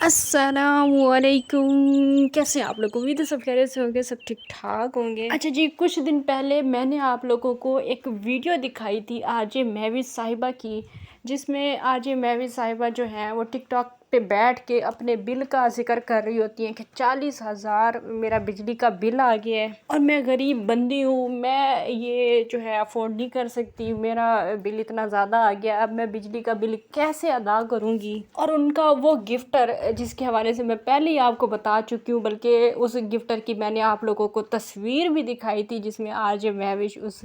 अस्सलामुअलैकुम। कैसे हैं आप लोग? उम्मीद है सब खैरियत से होंगे, सब ठीक ठाक होंगे। अच्छा जी, कुछ दिन पहले मैंने आप लोगों को एक वीडियो दिखाई थी आरजे महविश साहिबा की, जिसमें आरजे महविश साहिबा जो हैं वो टिकटॉक पे बैठ के अपने बिल का जिक्र कर रही होती हैं कि 40,000 मेरा बिजली का बिल आ गया है और मैं गरीब बंदी हूँ, मैं ये जो है अफोर्ड नहीं कर सकती, मेरा बिल इतना ज़्यादा आ गया, अब मैं बिजली का बिल कैसे अदा करूँगी। और उनका वो गिफ्टर जिसके हवाले से मैं पहले ही आपको बता चुकी हूँ, बल्कि उस गिफ्टर की मैंने आप लोगों को तस्वीर भी दिखाई थी, जिसमें आरजे महविश उस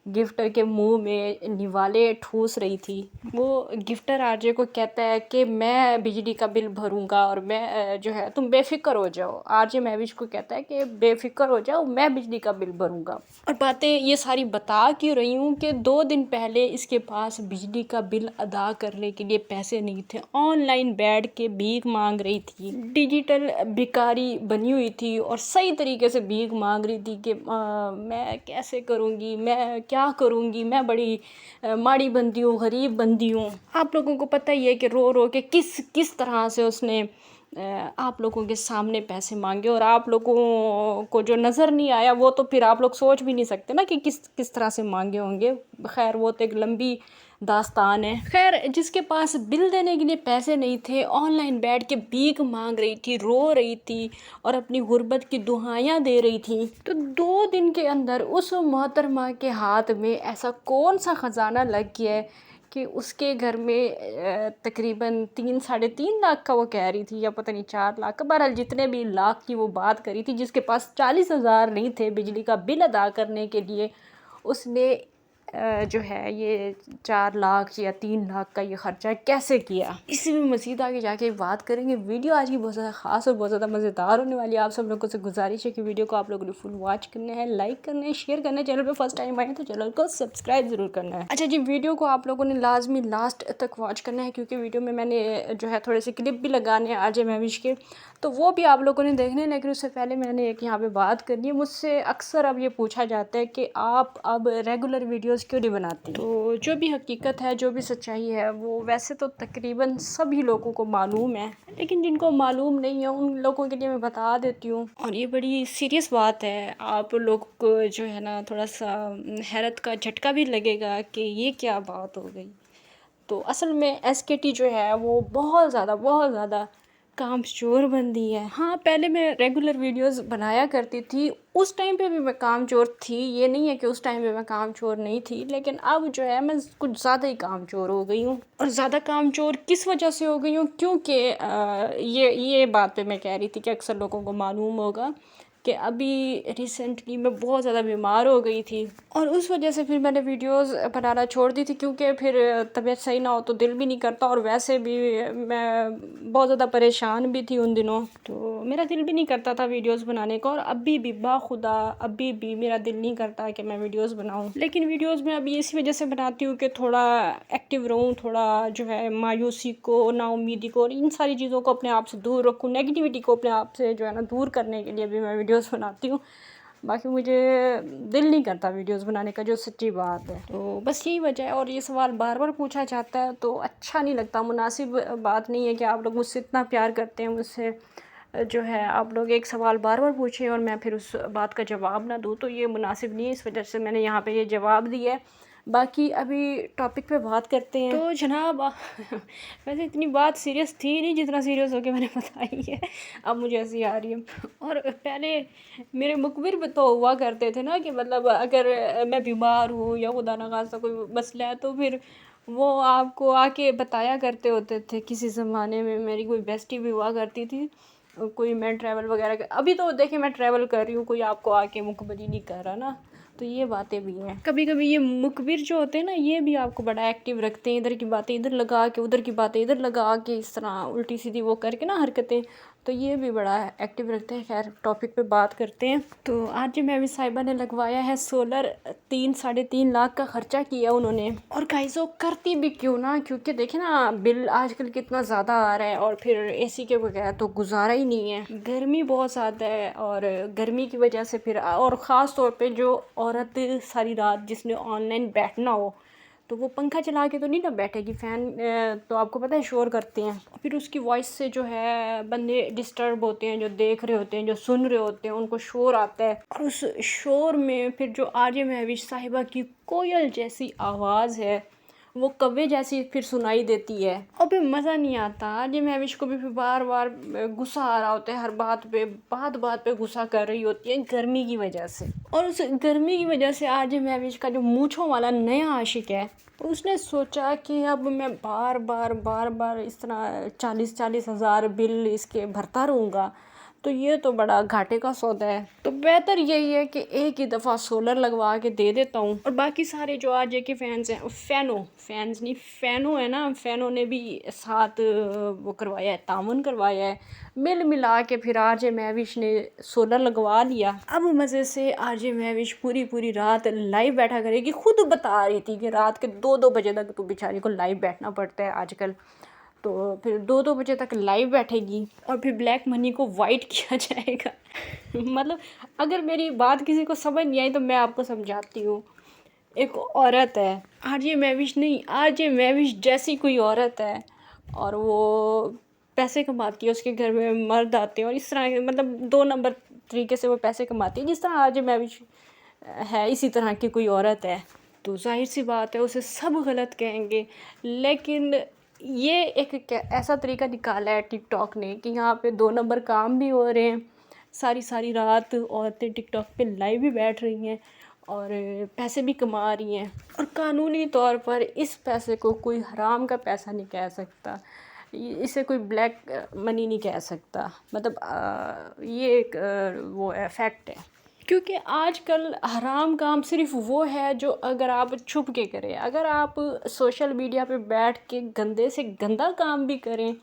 गिफ्टर के मुंह में निवाले ठूस रही थी। वो गिफ्टर आरजे को कहता है कि मैं बिजली का बिल भरूंगा और मैं जो है तुम बेफिक्र हो जाओ। आरजे महविश को कहता है कि बेफिक्र हो जाओ, मैं बिजली का बिल भरूंगा। और बातें ये सारी बता क्यों रही हूँ कि 2 दिन पहले इसके पास बिजली का बिल अदा करने के लिए पैसे नहीं थे, ऑनलाइन बैठ के भीख मांग रही थी, डिजिटल भिखारी बनी हुई थी और सही तरीके से भीख मांग रही थी कि मैं कैसे करूँगी, मैं क्या करूँगी, मैं बड़ी माड़ी बंदी हूँ, गरीब बंदी हूँ। आप लोगों को पता ही है कि रो रो के किस किस तरह से उसने आप लोगों के सामने पैसे मांगे, और आप लोगों को जो नज़र नहीं आया वो तो फिर आप लोग सोच भी नहीं सकते ना कि किस किस तरह से मांगे होंगे। खैर वो तो एक लंबी दास्तान है। खैर जिसके पास बिल देने के लिए पैसे नहीं थे, ऑनलाइन बैठ के भीख मांग रही थी, रो रही थी और अपनी गुर्बत की दुहाइयाँ दे रही थी, तो 2 दिन के अंदर उस मोहतरमा के हाथ में ऐसा कौन सा ख़जाना लग गया है कि उसके घर में तकरीबन 3 साढ़े 3 लाख का वो कह रही थी, या पता नहीं 4 लाख का, बहरहाल जितने भी लाख की वो बात करी थी, जिसके पास 40,000 नहीं थे बिजली का बिल अदा करने के लिए, उसने जो है ये 4 लाख या 3 लाख का ये ख़र्चा कैसे किया। इसी में मज़ीद आगे जाके बात करेंगे। वीडियो आज की बहुत ज़्यादा ख़ास और बहुत ज़्यादा मज़ेदार होने वाली है। आप सब लोगों से गुजारिश है कि वीडियो को आप लोगों ने फुल वॉच करना है, लाइक करना है, शेयर करना है। चैनल पे फर्स्ट टाइम आए तो चैनल को सब्सक्राइब ज़रूर करना है। अच्छा जी, वीडियो को आप लोगों ने लाजमी लास्ट तक वॉच करना है, क्योंकि वीडियो में मैंने जो है थोड़े से क्लिप भी लगाने हैं आरजे महविश के, तो वो भी आप लोगों ने देखने हैं। लेकिन उससे पहले मैंने एक यहाँ पे बात करनी है। मुझसे अक्सर अब ये पूछा जाता है कि आप अब रेगुलर वीडियोस क्यों नहीं बनाती। तो जो भी हकीकत है, जो भी सच्चाई है, वो वैसे तो तकरीबन सभी लोगों को मालूम है, लेकिन जिनको मालूम नहीं है उन लोगों के लिए मैं बता देती हूँ। और ये बड़ी सीरियस बात है, आप लोग को जो है ना थोड़ा सा हैरत का झटका भी लगेगा कि ये क्या बात हो गई। तो असल में एसकेटी जो है वो बहुत ज़्यादा कामचोर बंदी है। हाँ, पहले मैं रेगुलर वीडियोस बनाया करती थी, उस टाइम पे भी मैं कामचोर थी, ये नहीं है कि उस टाइम पे मैं कामचोर नहीं थी, लेकिन अब जो है मैं कुछ ज़्यादा ही कामचोर हो गई हूँ। और ज़्यादा कामचोर किस वजह से हो गई हूँ, क्योंकि ये बात पे मैं कह रही थी कि अक्सर लोगों को मालूम होगा कि अभी रिसेंटली मैं बहुत ज़्यादा बीमार हो गई थी, और उस वजह से फिर मैंने वीडियोस बनाना छोड़ दी थी, क्योंकि फिर तबीयत सही ना हो तो दिल भी नहीं करता, और वैसे भी मैं बहुत ज़्यादा परेशान भी थी उन दिनों, तो मेरा दिल भी नहीं करता था वीडियोस बनाने का। और अभी भी बाखुदा अभी भी मेरा दिल नहीं करता कि मैं वीडियोस बनाऊं, लेकिन वीडियोस मैं अभी इसी वजह से बनाती हूँ कि थोड़ा एक्टिव रहूँ, थोड़ा जो है मायूसी को, नाउमीदी को और इन सारी चीज़ों को अपने आप से दूर रखूँ, नेगेटिविटी को अपने आप से जो है ना दूर करने के लिए भी मैं वीडियोस बनाती हूँ। बाकी मुझे दिल नहीं करता वीडियोस बनाने का, जो सच्ची बात है। तो बस यही वजह है, और ये सवाल बार बार पूछा जाता है तो अच्छा नहीं लगता, मुनासिब बात नहीं है कि आप लोग मुझसे इतना प्यार करते हैं, मुझसे जो है आप लोग एक सवाल बार बार पूछें और मैं फिर उस बात का जवाब ना दूँ, तो ये मुनासिब नहीं है। इस वजह से मैंने यहाँ पे ये जवाब दिया है। बाकी अभी टॉपिक पे बात करते हैं। तो जनाब वैसे इतनी बात सीरियस थी नहीं जितना सीरियस होके मैंने बताई है, अब मुझे ऐसी आ रही है। और पहले मेरे मुखबिर भी तो हुआ करते थे ना कि मतलब अगर मैं बीमार हूँ या खुदा ना खास्ता कोई मसला है, तो फिर वो आपको आके बताया करते होते थे। किसी ज़माने में मेरी कोई बेस्टी भी हुआ करती थी, कोई मैं ट्रैवल वगैरह कर, अभी तो देखिए मैं ट्रैवल कर रही हूँ, कोई आपको आके मुखबिरी नहीं कर रहा ना, तो ये बातें भी हैं। कभी कभी ये मुखबिर जो होते हैं ना, ये भी आपको बड़ा एक्टिव रखते हैं, इधर की बातें इधर लगा के, उधर की बातें इधर लगा के, इस तरह उल्टी सीधी वो करके ना हरकतें, तो ये भी बड़ा एक्टिव रखते हैं। खैर टॉपिक पे बात करते हैं। तो आज जो महविश साहिबा ने लगवाया है सोलर, 3 साढ़े 3 लाख का ख़र्चा किया उन्होंने। और गाइस वो करती भी क्यों ना, क्योंकि देखे ना बिल आजकल कितना ज़्यादा आ रहा है, और फिर एसी के बगैर तो गुजारा ही नहीं है, गर्मी बहुत ज़्यादा है, और गर्मी की वजह से फिर और ख़ास तौर पे जो औरत सारी रात जिसने ऑनलाइन बैठना हो, तो वो पंखा चला के तो नहीं ना बैठेगी, फ़ैन तो आपको पता है शोर करते हैं। फिर उसकी वॉइस से जो है बंदे डिस्टर्ब होते हैं, जो देख रहे होते हैं, जो सुन रहे होते हैं, उनको शोर आता है। और उस शोर में फिर जो आरजे महविश साहिबा की कोयल जैसी आवाज़ है, वो कौवे जैसी फिर सुनाई देती है। और फिर मज़ा नहीं आता। आरजे महविश को भी फिर बार बार गुस्सा आ रहा होता है, हर बात पे गुस्सा कर रही होती है गर्मी की वजह से। और उस गर्मी की वजह से आरजे महविश का जो मूंछों वाला नया आशिक है, उसने सोचा कि अब मैं बार बार इस तरह 40 हज़ार बिल इसके भरता रहूँगा, तो ये तो बड़ा घाटे का सौदा है। तो बेहतर यही है कि एक ही दफ़ा सोलर लगवा के दे देता हूँ। और बाकी सारे जो आरजे के फैंस हैं, फैनो है ना, फैनो ने भी साथ वो करवाया है, तामुन करवाया है। मिल मिला के फिर आरजे महविश ने सोलर लगवा लिया। अब मज़े से आरजे महविश पूरी रात लाइव बैठा करेगी। खुद बता रही थी कि रात के 2-2 बजे तक तो बेचारी को लाइव बैठना पड़ता है आजकल। तो फिर 2-2 बजे तक लाइव बैठेगी और फिर ब्लैक मनी को वाइट किया जाएगा। मतलब अगर मेरी बात किसी को समझ नहीं आई तो मैं आपको समझाती हूँ। एक औरत है, आरजे महविश नहीं, आरजे महविश जैसी कोई औरत है, और वो पैसे कमाती है, उसके घर में मर्द आते हैं और इस तरह मतलब 2 नंबर तरीके से वो पैसे कमाती है। जिस तरह आरजे महविश है इसी तरह की कोई औरत है, तो जाहिर सी बात है उसे सब गलत कहेंगे। लेकिन ये एक ऐसा तरीका निकाला है टिकटॉक ने कि यहाँ पे 2 नंबर काम भी हो रहे हैं। सारी रात औरतें टिकटॉक पे लाइव भी बैठ रही हैं और पैसे भी कमा रही हैं। और कानूनी तौर पर इस पैसे को कोई हराम का पैसा नहीं कह सकता, इसे कोई ब्लैक मनी नहीं कह सकता। मतलब ये एक वो है, फैक्ट है। क्योंकि आजकल हराम काम सिर्फ वो है जो अगर आप छुप के करें। अगर आप सोशल मीडिया पे बैठ के गंदे से गंदा काम भी करें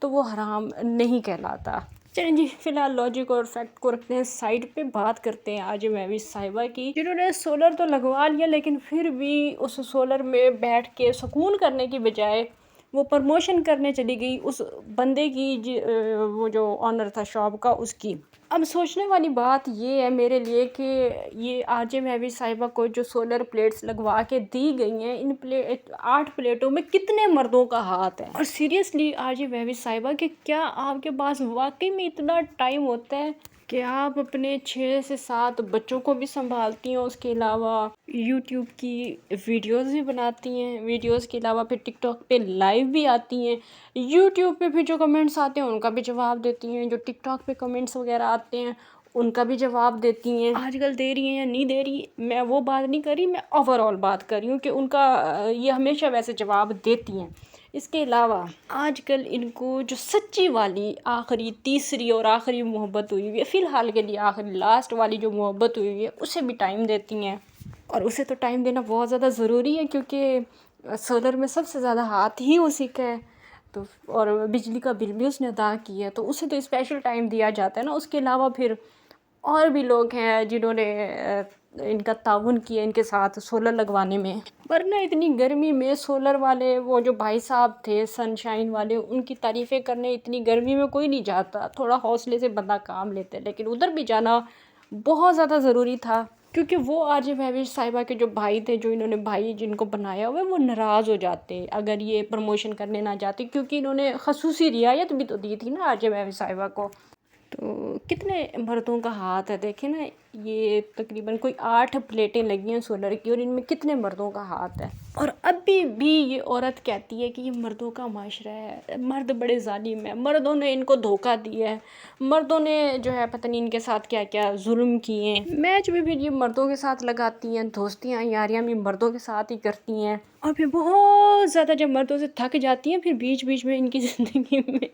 तो वो हराम नहीं कहलाता। चलें जी, फ़िलहाल लॉजिक और फैक्ट को रखते हैं साइड पे, बात करते हैं आरजे महविश साहिबा की, जिन्होंने सोलर तो लगवा लिया लेकिन फिर भी उस सोलर में बैठ के सुकून करने की बजाय वो प्रमोशन करने चली गई उस बंदे की, वो जो ऑनर था शॉप का, उसकी। अब सोचने वाली बात ये है मेरे लिए कि ये आरजे महविश साहिबा को जो सोलर प्लेट्स लगवा के दी गई हैं, इन 8 प्लेटों में कितने मर्दों का हाथ है। और सीरियसली आरजे महविश साहिबा कि क्या आपके पास वाकई में इतना टाइम होता है कि आप अपने 6 से 7 बच्चों को भी संभालती हैं, उसके अलावा यूट्यूब की वीडियोस भी बनाती हैं, वीडियोस के अलावा फिर टिकटॉक पे लाइव भी आती हैं, यूट्यूब पे फिर जो कमेंट्स आते हैं उनका भी जवाब देती हैं, जो टिकटॉक पे कमेंट्स वगैरह आते हैं उनका भी जवाब देती हैं। आजकल दे रही हैं या नहीं दे रही, मैं वो बात नहीं कर रही, मैं ओवरऑल बात कर रही हूँ कि उनका ये हमेशा वैसे जवाब देती हैं। इसके अलावा आजकल इनको जो सच्ची वाली आखिरी तीसरी और आखिरी मोहब्बत हुई हुई है, फ़िलहाल के लिए आखिरी लास्ट वाली जो मोहब्बत हुई हुई है, उसे भी टाइम देती हैं। और उसे तो टाइम देना बहुत ज़्यादा ज़रूरी है क्योंकि सोलर में सबसे ज़्यादा हाथ ही उसी का है। तो और बिजली का बिल भी उसने अदा किया है, तो उसे तो स्पेशल टाइम दिया जाता है ना। उसके अलावा फिर और भी लोग हैं जिन्होंने इनका ताउन किया इनके साथ सोलर लगवाने में। वरना इतनी गर्मी में सोलर वाले वो जो भाई साहब थे सनशाइन वाले, उनकी तारीफ़ें करने इतनी गर्मी में कोई नहीं जाता। थोड़ा हौसले से बंदा काम लेते, लेकिन उधर भी जाना बहुत ज़्यादा ज़रूरी था क्योंकि वो आरजे महविश साहिबा के जो भाई थे, जो इन्होंने भाई जिनको बनाया हुआ है, वो नाराज़ हो जाते अगर ये प्रमोशन करने ना जाते, क्योंकि इन्होंने खसूसी रियायत भी तो दी थी ना आरजे महविश साहिबा को। तो कितने मर्दों का हाथ है देखें ना, ये तकरीबन कोई 8 प्लेटें लगी हैं सोलर की और इनमें कितने मर्दों का हाथ है। और अभी भी ये औरत कहती है कि ये मर्दों का माशरा है, मर्द बड़े जालिम है, मर्दों ने इनको धोखा दिया है, मर्दों ने जो है पता नहीं इनके साथ क्या क्या जुल्म किए हैं। मैच में भी ये मर्दों के साथ लगाती हैं, दोस्तियाँ यारियाँ भी मर्दों के साथ ही करती हैं। और फिर बहुत ज़्यादा जब मर्दों से थक जाती हैं, फिर बीच बीच में इनकी ज़िंदगी में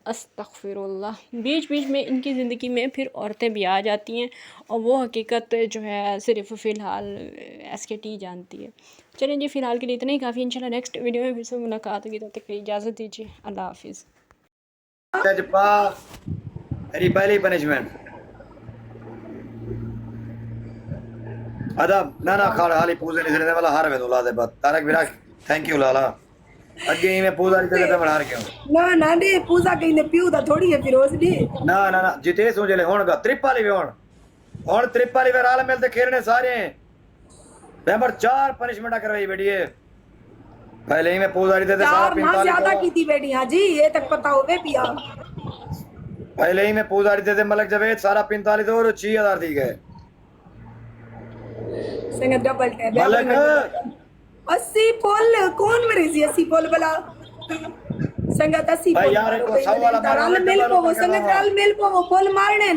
अस्तगफिरुल्लाह, बीच बीच में इनकी ज़िंदगी में फिर औरतें भी आ जाती हैं और वो हकीकत जो है सिर्फ फ़िलहाल SKT जानती है। चलें जी, फ़िलहाल के लिए इतना ही काफ़ी। इंशाल्लाह नेक्स्ट वीडियो में फिर से मुलाकात होगी, तब तक के लिए इजाज़त दीजिए। अल्लाह हाफिज़। अदब ना ना खाड़ हाली पूजे नहीं करने वाला हार में दुला दे बात तारक विराट थैंक यू लाला अगे ही मैं पूजा नहीं करता बना क्यों ना ना ने पूजा कहीं ने पियो दा थोड़ी है फिरोज दी ना ना ना जिते सोचे ले होण गा त्रिपाली वे होण त्रिपाली वे राल मिलते खेरने सारे नंबर 4 पनिशमेंट करवाई बेटी है। पहले ही मैं पूजारी थे सारा चार ना 45 ज्यादा की थी बेटी। हाँ जी, ये तक पता हो गए पिया। पहले ही मैं पूजारी थे मलक जवेद सारा 45 और 6000 थी गए संगत डबल टैप मलक 80 फुल कौन मेरे सी 80 फुल बला संगत 80 भाई फुल यार को सब वाला मारो रल मिल डबल पो संगत रल मिल पो फुल मारने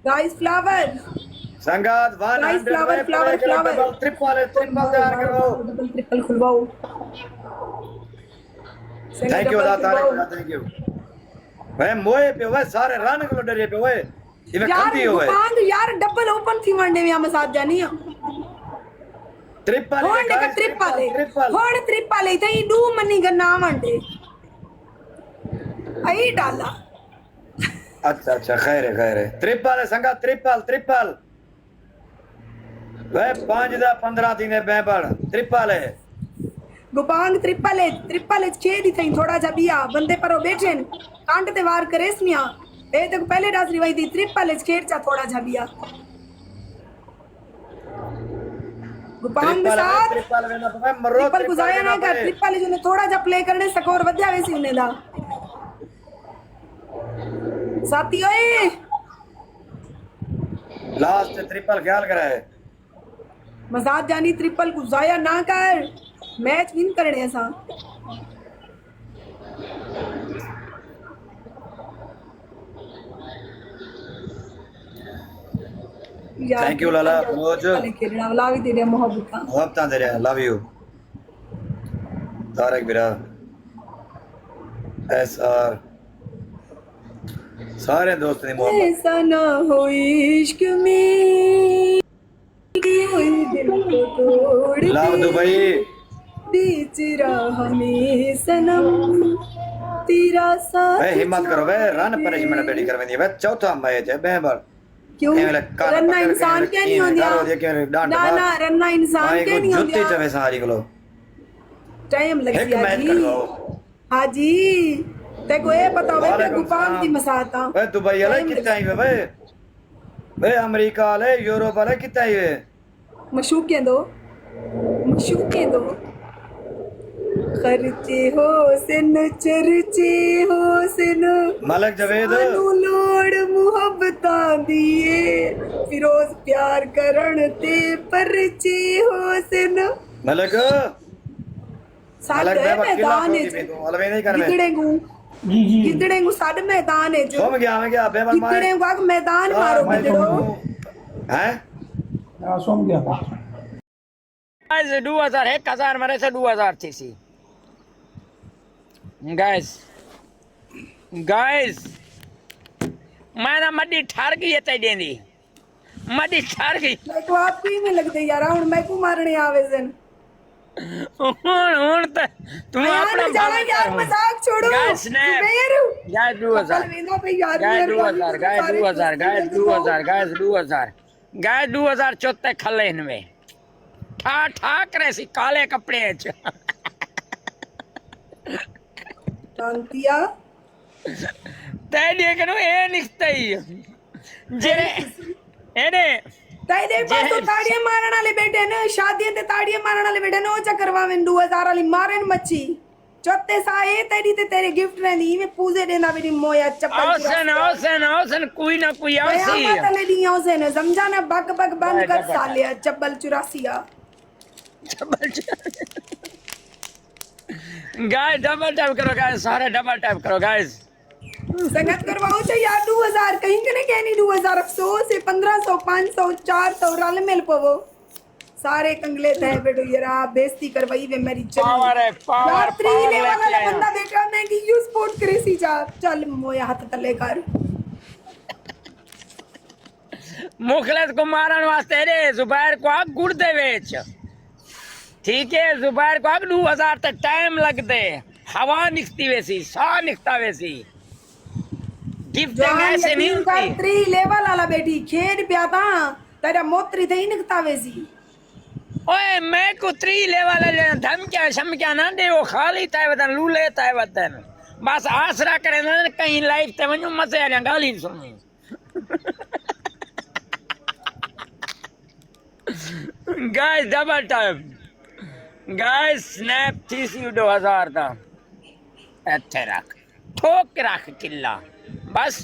गाइस फ्लावर संगत 100 guys flower flower flower triple तैयार करवाओ। ट्रिपल खुलवाओ। थैंक यू अदा तारिक थैंक यू भाई मोए पे भाई सारे रन को डरे पे ओए ये यार खंदी हो भाई दुकान यार डबल ओपन थी मंडे में हम साथ जानी है ट्रिपल होंडे का ट्रिपल होंड ट्रिपल है तई डू मनी का नाम मंडे आई डाला। अच्छा अच्छा खैर है ट्रिपल है संगा ट्रिपल वे 5 दा 15 दिन है बेबड़ ट्रिपल है गुपांग ट्रिपल है 6 दी थई थोड़ा जा बिया बंदे पर बैठे कांट ते वार करेस मिया ए तक पहले डास रिवाई दी ट्रिपल है खेर चा थोड़ा जा बिया गुपांग साथ ट्रिपल वे ना भाई मरो ट्रिपल गुजाया ना कर ट्रिपल जो ने थोड़ा जा प्ले करने स्कोर वध्या वैसी उन्हें दा साथी ओए लास्ट ट्रिपल ख्याल करा है मजाक जानी ट्रिपल को जाया ना कर मैच विन करने सा थैंक यू लाला रोज खेलना वाला भी तेरे मोहब्बत मोहब्बत दे रहा लव यू तारक बिरा SR सारे दोस्त ने मोहब्बत ऐसा ना हो इश्क में कोई दिल को तोड़ लव दुबई बीच राह में सनम तेरा साथ भाई हिम्मत करो भाई रन पनिशमेंट बेटी करवे दी भाई चौथा मैच है बेबर क्यों रन्ना इंसान के नहीं होंदिया ना ना रन्ना इंसान के नहीं जुत्ती होंदिया चवे सारी को टाइम लग एक गया मैच जी करवाओ हाँ जी तेको ये पता होवे कि गुपाम की मसाता भाई दुबई वाले कितना ही भाई भाई अमेरिका वाले यूरोप वाले कितना ही है मशूके दो खर्चे हो सिन चर्चे हो सिन मलक जवेद लोड़ मुहब्बतां दिए फिरोज प्यार करण ते परचे हो सिन मलक साडे मैदान है अलवे नहीं कर गिदड़े को साडे मैदान है जो मैं गया बेबर मार गिदड़े को मैदान मारो गिदड़ो हैं सोम गया गाइस 2000 मारे से 2000 थी सी गाइस मैं ना मड्डी ठार गई है तेरी मड्डी ठार गई मैं तो आपको ही नहीं लगते यार हुन मैं को मारने आवे सन हुन तो तुम अपना जाना यार मजाक छोड़ो गाइस ने गाइस 2000 गाइस 2000 चौथे खले इनमें ठा करे सी काले कपड़े च शांतिया तेरी कनो ए निकतई जे एने ताई देख बस तो ताड़ियां मारन वाले बैठे ने शादियां ते ताड़ियां मारन वाले बैठे ने ओ चकरवावे 2000 वाली मारन मच्छी चौथे साए तेरी ते तेरे गिफ्ट रहनी में पूजे देना मेरी मोया चप्पल औसन कोई ना कोई औसी मैं तले दी औसन समझा ना बक बक बंद कर सालिया चप्पल 84 गाइस डबल टैप करो गाइस सारे डबल टैप करो गाइस संगत करवाओ तो यार 2000 कहीं के नहीं कहनी 2000 अफसोस है 1500 500 400 रल मिल पवो सारे कंगले थे बेटो यार आप बेइज्जती करवाई वे मेरी पावर है पावर ले वाला बंदा देखा मैं कि यू सपोर्ट करे सी जा चल मोया हाथ तले कर मुखलेस को मारन वास्ते रे जुबैर को आग गुड़ दे वेच ठीक है जुबैर को आग 2000 तक टाइम लग दे हवा निकती वैसी सा निकता वैसी गिफ्ट ऐसे नहीं होती 3 लेवल वाला बेटी खेड प्याता तेरा मोत्री थे निकता वैसी ओए मैं को 3 लेवल धमकिया शमकिया ना दे वो खाली ताय वतन लू लेता है वतन बस आसरा करे ना कहीं लाइव ते वणो मजे आ गाली सुनी guys double time guys snap थी सी 2000 ਦਾ ਇੱਥੇ ਰੱਖ ਠੋਕ ਰੱਖ ਕਿੱਲਾ ਬਸ